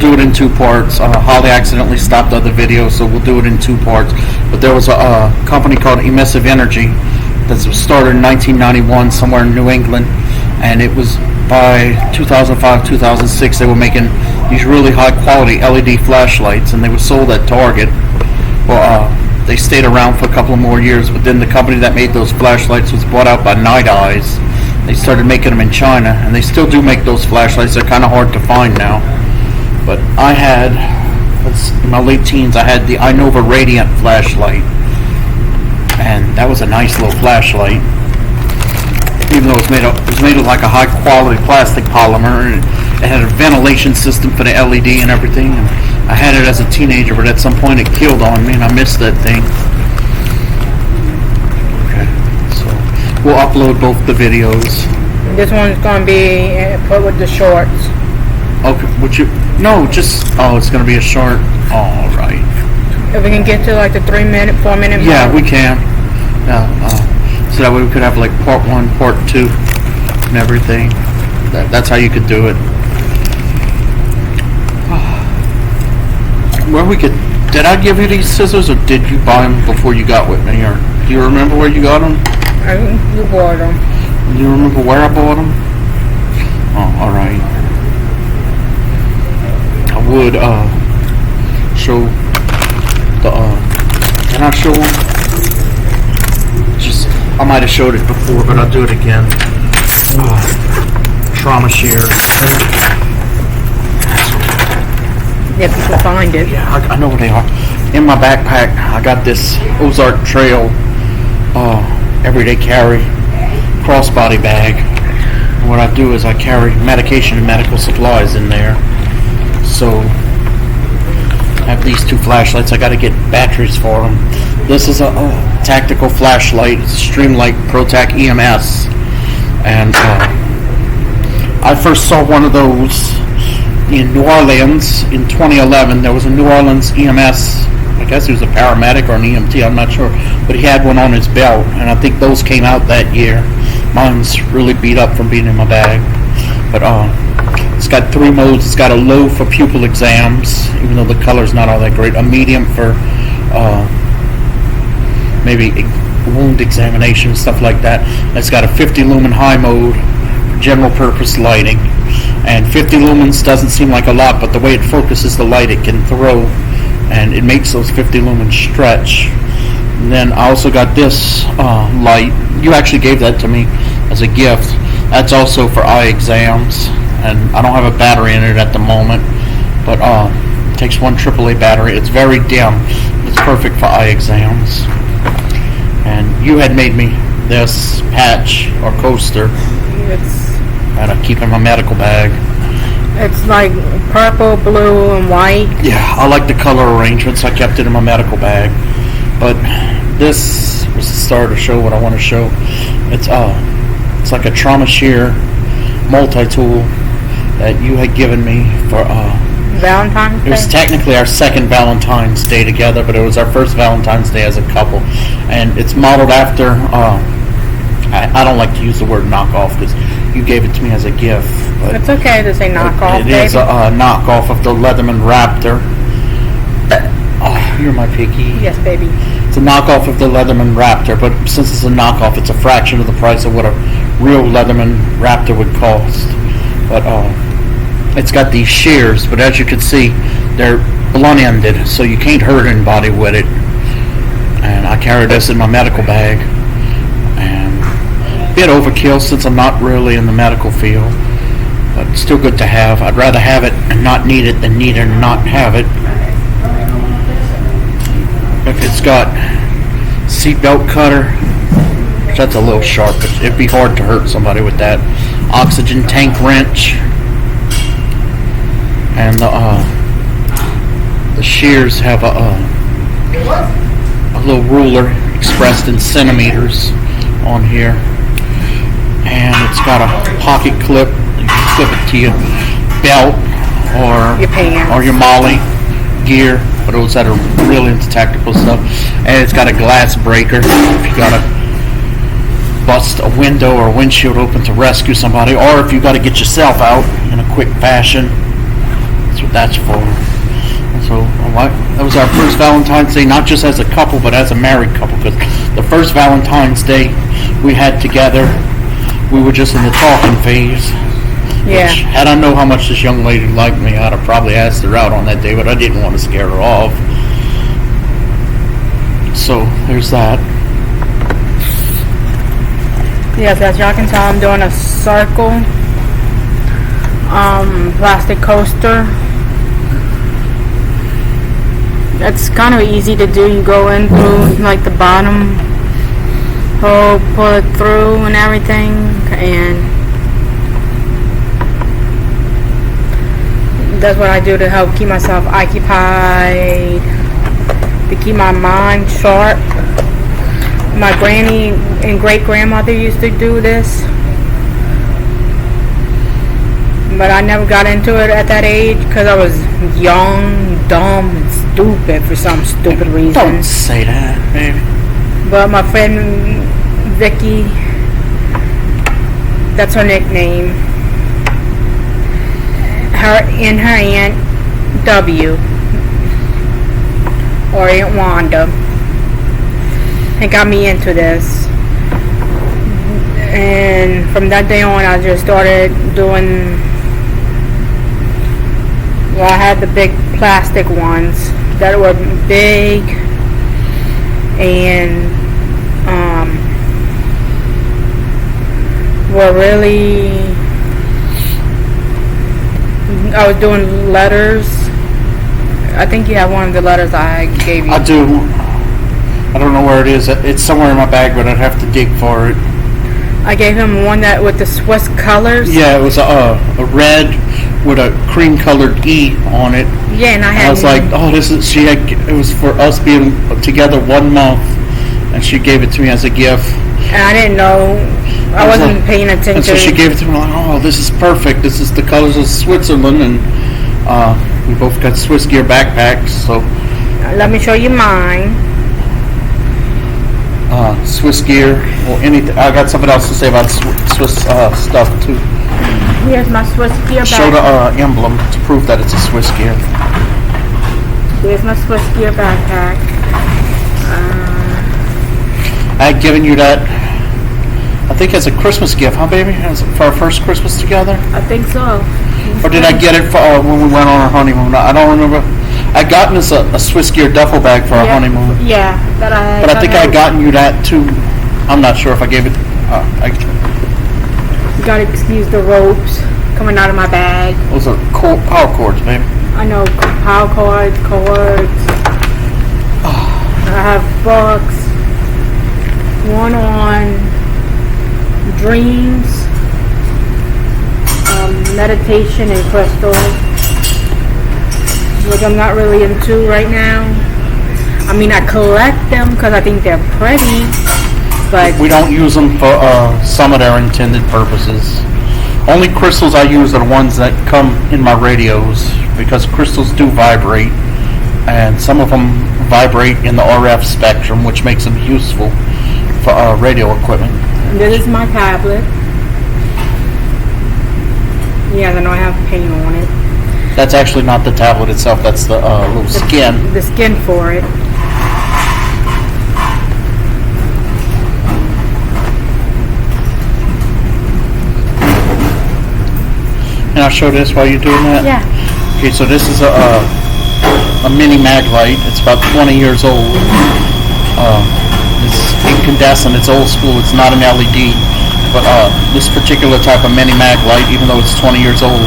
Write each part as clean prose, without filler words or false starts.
do it in two parts. Holly accidentally stopped other videos, so we'll do it in two parts. But there was a company called Emissive Energy that was started in 1991 somewhere in New England, and it was by 2005, 2006 they were making these really high quality LED flashlights, and they were sold at Target. Well, they stayed around for a couple of more years, but then the company that made those flashlights was bought out by Night Eyes. They started making them in China, and they still do make those flashlights. They're kind of hard to find now. But I had, in my late teens, I had the Inova Radiant flashlight, and that was a nice little flashlight. Even though it was made of like a high quality plastic polymer, and it had a ventilation system for the LED and everything. And I had it as a teenager, but at some point it killed on me, and I missed that thing. Okay, so we'll upload both the videos. This one's going to be put with the shorts. Okay, it's going to be a short. All right. If we can get to like the 3 minute, 4 minute mark. Yeah, we can. So that way we could have like part 1, part 2, and everything. That's how you could do it. Did I give you these scissors, or did you buy them before you got with me? Or do you remember where you got them? I think you bought them. Do you remember where I bought them? Oh, all right. I would show the. Can I show them? I might have showed it before, but I'll do it again. Trauma shears. If you can find it. Yeah, I know where they are. In my backpack, I got this Ozark Trail everyday carry crossbody bag. And what I do is I carry medication and medical supplies in there. So I have these two flashlights. I got to get batteries for them. This is a tactical flashlight. It's Streamlight ProTac EMS, and I first saw one of those in New Orleans in 2011. There was a New Orleans EMS, I guess he was a paramedic or an EMT, I'm not sure, but he had one on his belt, and I think those came out that year. Mine's really beat up from being in my bag, but it's got 3 modes. It's got a low for pupil exams, even though the color's not all that great, a medium for maybe wound examination, stuff like that. It's got a 50 lumen high mode, general purpose lighting, and 50 lumens doesn't seem like a lot, but the way it focuses the light it can throw, and it makes those 50 lumens stretch. And then I also got this light. You actually gave that to me as a gift. That's also for eye exams, and I don't have a battery in it at the moment, but it takes one AAA battery. It's very dim. It's perfect for eye exams. And you had made me this patch or coaster. And I keep in my medical bag. It's like purple, blue, and white. Yeah, I like the color arrangements. I kept it in my medical bag. But this was the start to show what I want to show. It's like a trauma shear multi-tool that you had given me for Valentine's Day? It was technically our second Valentine's Day together, but it was our first Valentine's Day as a couple. And it's modeled after, I don't like to use the word knockoff because you gave it to me as a gift. But it's okay to say knockoff, It is a knockoff of the Leatherman Raptor. Oh, you're my piggy. Yes, baby. It's a knockoff of the Leatherman Raptor, but since it's a knockoff, it's a fraction of the price of what a real Leatherman Raptor would cost. But it's got these shears, but as you can see, they're blunt-ended, so you can't hurt anybody with it. And I carry this in my medical bag. And a bit overkill since I'm not really in the medical field, but it's still good to have. I'd rather have it and not need it than need it and not have it. If it's got seatbelt cutter, that's a little sharp, but it'd be hard to hurt somebody with that. Oxygen tank wrench. And the shears have a little ruler expressed in centimeters on here, and it's got a pocket clip. You can clip it to your belt or your pants or your molly gear. For those that are really into tactical stuff, and it's got a glass breaker if you gotta bust a window or a windshield open to rescue somebody, or if you gotta get yourself out in a quick fashion. that's for. So that was our first Valentine's Day, not just as a couple, but as a married couple. Because the first Valentine's Day we had together, we were just in the talking phase. Yeah. Which, had I known how much this young lady liked me, I'd have probably asked her out on that day, but I didn't want to scare her off. So there's that. Yes, as y'all can tell, I'm doing a circle plastic coaster. It's kind of easy to do. You go in through like the bottom hole, pull it through and everything, and that's what I do to help keep myself occupied, to keep my mind sharp. My granny and great grandmother used to do this, but I never got into it at that age because I was young, dumb, and stupid for some stupid reason. Don't say that, baby. But my friend Vicky, that's her nickname, her and her Aunt W, or Aunt Wanda, and got me into this. And from that day on, I just started doing, well, I had the big plastic ones that were big, and were really, I was doing letters. I think you have one of the letters I gave you. I do. I don't know where it is. It's somewhere in my bag, but I'd have to dig for it. I gave him one that with the Swiss colors. Yeah, it was a red with a cream-colored E on it. Yeah, and I I was like, oh, this is. It was for us being together 1 month, and she gave it to me as a gift. And I didn't know. I wasn't like, paying attention. And so she gave it to me. Like, oh, this is perfect. This is the colors of Switzerland, and we both got Swiss Gear backpacks. So let me show you mine. Swiss Gear or anything. I got something else to say about Swiss stuff too. Here's my Swiss Gear backpack. Show the emblem to prove that it's a Swiss Gear. Here's my Swiss Gear backpack. I had given you that, I think as a Christmas gift, huh, baby? As for our first Christmas together? I think so. Or did I get it for when we went on our honeymoon? I don't remember. I gotten us a Swiss Gear duffel bag for our honeymoon. Yeah, that I. But I think I gotten you that too. I'm not sure if I gave it. You gotta excuse the ropes coming out of my bag. Those are power cords, baby. I know, power cords. I have books. One on dreams, meditation, and crystals, which I'm not really into right now. I mean, I collect them because I think they're pretty, but We don't use them for some of their intended purposes. Only crystals I use are the ones that come in my radios, because crystals do vibrate, and some of them vibrate in the RF spectrum, which makes them useful for radio equipment. this is my tablet. Yeah, I know I have paint on it. That's actually not the tablet itself, that's the little skin. The skin for it. And I'll show this while you're doing that? Yeah. Okay, so this is a mini mag light. It's about 20 years old. It's incandescent, it's old school, it's not an LED. But this particular type of mini mag light, even though it's 20 years old,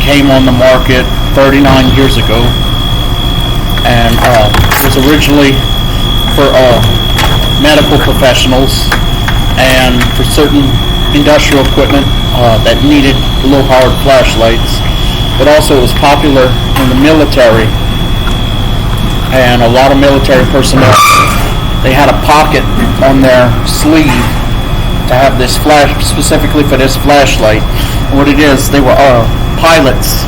came on the market 39 years ago. And was originally for medical professionals and for certain industrial equipment that needed low-powered flashlights. But also it was popular in the military, and a lot of military personnel, they had a pocket on their sleeve to have this flash, specifically for this flashlight. And what it is, they were pilots,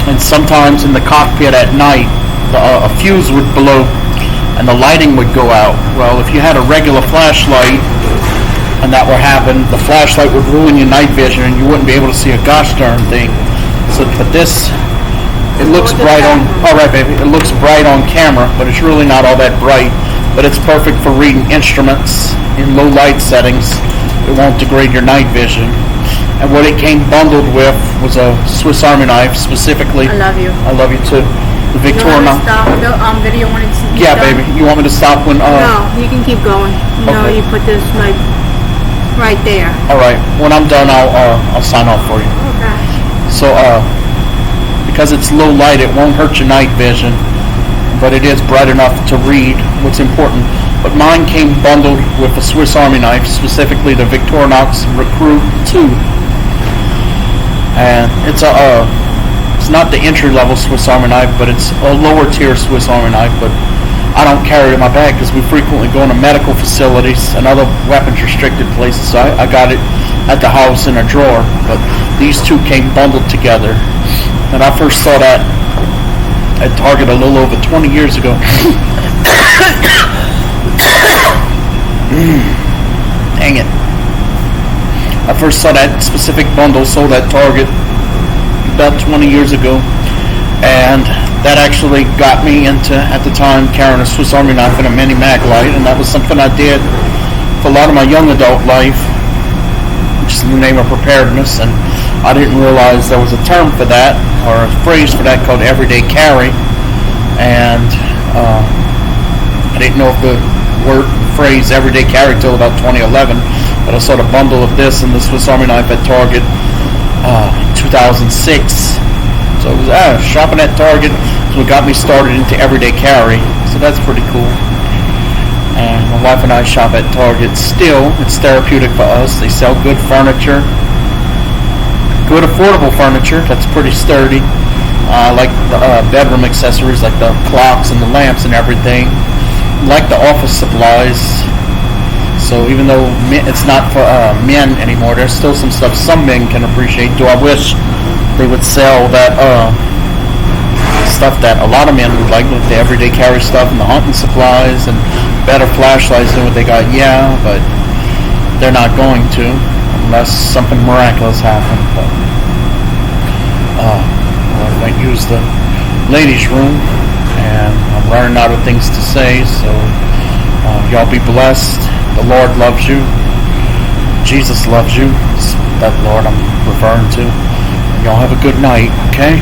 and sometimes in the cockpit at night, a fuse would blow and the lighting would go out. Well, if you had a regular flashlight and that were happen, the flashlight would ruin your night vision and you wouldn't be able to see a gosh darn thing. So, but this It looks bright on. All right, baby. It looks bright on camera, but it's really not all that bright. But it's perfect for reading instruments in low light settings. It won't degrade your night vision. And what it came bundled with was a Swiss Army knife, specifically. I love you. I love you too. The You want Victorinox. to stop the video when it's Yeah, done? baby. You want me to stop when? No, you can keep going. You know, Okay. you put this like right there. All right. When I'm done, I'll sign off for you. Okay. So, because it's low light, it won't hurt your night vision, but it is bright enough to read what's important. But mine came bundled with a Swiss Army knife, specifically the Victorinox Recruit 2. And it's not the entry-level Swiss Army knife, but it's a lower-tier Swiss Army knife, but I don't carry it in my bag because we frequently go into medical facilities and other weapons-restricted places, so I got it at the house in a drawer. But these two came bundled together. And I first saw that at Target a little over 20 years ago. Dang it. I first saw that specific bundle sold at Target about 20 years ago. And that actually got me into, at the time, carrying a Swiss Army knife and a mini mag light. And that was something I did for a lot of my young adult life, which is in the name of preparedness. And I didn't realize there was a term for that, or a phrase for that, called everyday carry. And I didn't know if the phrase everyday carry till about 2011, but I saw the bundle of this and the Swiss Army knife at Target 2006. So it was shopping at Target, so it got me started into everyday carry. So that's pretty cool. And my wife and I shop at Target still. It's therapeutic for us. They sell good furniture, good affordable furniture that's pretty sturdy. Like the bedroom accessories, like the clocks and the lamps and everything. Like the office supplies. So even though it's not for men anymore, there's still some stuff some men can appreciate. Do I wish they would sell that stuff that a lot of men would like, with the everyday carry stuff and the hunting supplies and better flashlights than what they got? Yeah, but they're not going to unless something miraculous happens. But I might use the ladies' room, and I'm running out of things to say, so y'all be blessed. The Lord loves you. Jesus loves you. It's that Lord I'm referring to. Y'all have a good night, okay?